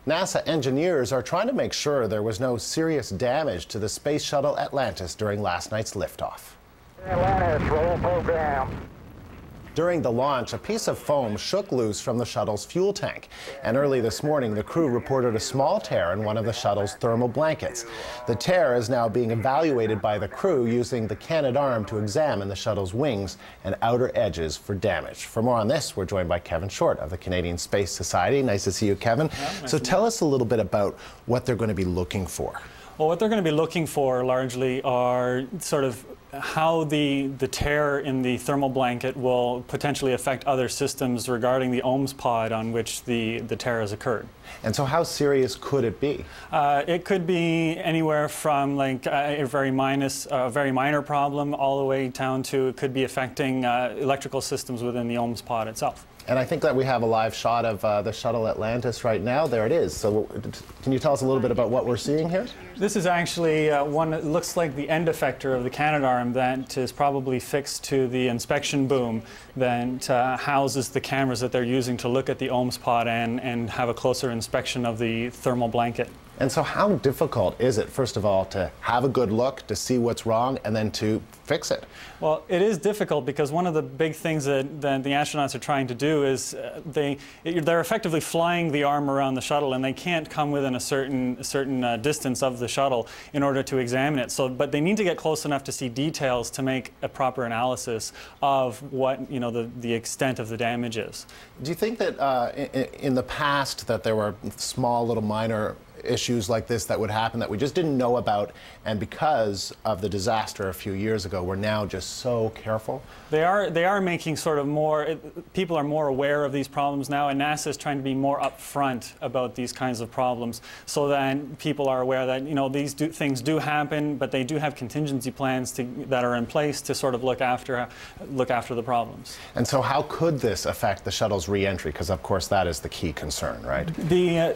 NASA engineers are trying to make sure there was no serious damage to the space shuttle Atlantis during last night's liftoff. Atlantis, roll program. During the launch, a piece of foam shook loose from the shuttle's fuel tank. And early this morning, the crew reported a small tear in one of the shuttle's thermal blankets. The tear is now being evaluated by the crew using the Canadarm to examine the shuttle's wings and outer edges for damage. For more on this, we're joined by Kevin Short of the Canadian Space Society. Nice to see you, Kevin. So tell us a little bit about what they're going to be looking for. Well, what they're going to be looking for largely are sort of how the tear in the thermal blanket will potentially affect other systems regarding the ohms pod on which the tear has occurred. And so how serious could it be? It could be anywhere from like a very minor problem all the way down to it could be affecting electrical systems within the ohms pod itself. And I think that we have a live shot of the shuttle Atlantis right now. There it is. So can you tell us a little bit about what we're seeing here? This is actually one that looks like the end effector of the Canadarm that is probably fixed to the inspection boom that houses the cameras that they're using to look at the ohms pod and have a closer inspection of the thermal blanket. And so how difficult is it, first of all, to have a good look, to see what's wrong, and then to fix it? Well, it is difficult because one of the big things that the astronauts are trying to do is they're effectively flying the arm around the shuttle, and they can't come within a certain distance of the shuttle in order to examine it. But they need to get close enough to see details to make a proper analysis of what the extent of the damage is. Do you think that in the past that there were small little minor issues like this that would happen that we just didn't know about, and because of the disaster a few years ago, we're now just so careful? They are making sort of more, people are more aware of these problems now, and NASA is trying to be more upfront about these kinds of problems so that people are aware that these things do happen, but they do have contingency plans that are in place to sort of look after the problems. And so how could this affect the shuttle's re-entry? Because of course that is the key concern, right?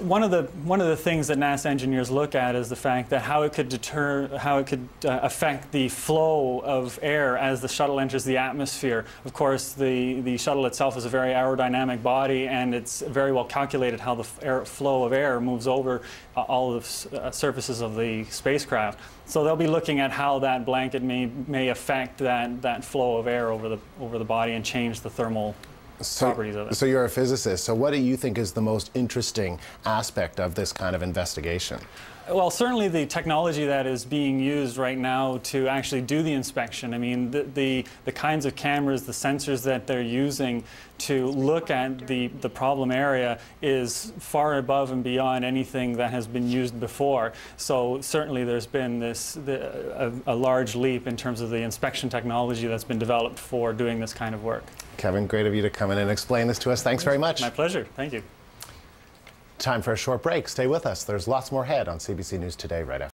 One of the things that NASA engineers look at is the fact that how it could affect the flow of air as the shuttle enters the atmosphere. Of course, the shuttle itself is a very aerodynamic body, and it's very well calculated how the flow of air moves over all of the surfaces of the spacecraft. So they'll be looking at how that blanket may affect that flow of air over the body and change the thermal properties of it. So you're a physicist. So what do you think is the most interesting aspect of this kind of investigation? Well, certainly the technology that is being used right now to actually do the inspection. I mean, the kinds of cameras, the sensors that they're using to look at the problem area is far above and beyond anything that has been used before. So certainly there's been a large leap in terms of the inspection technology that's been developed for doing this kind of work. Kevin, great of you to come in and explain this to us. Thanks very much. My pleasure. Thank you. Time for a short break. Stay with us. There's lots more ahead on CBC News Today right after.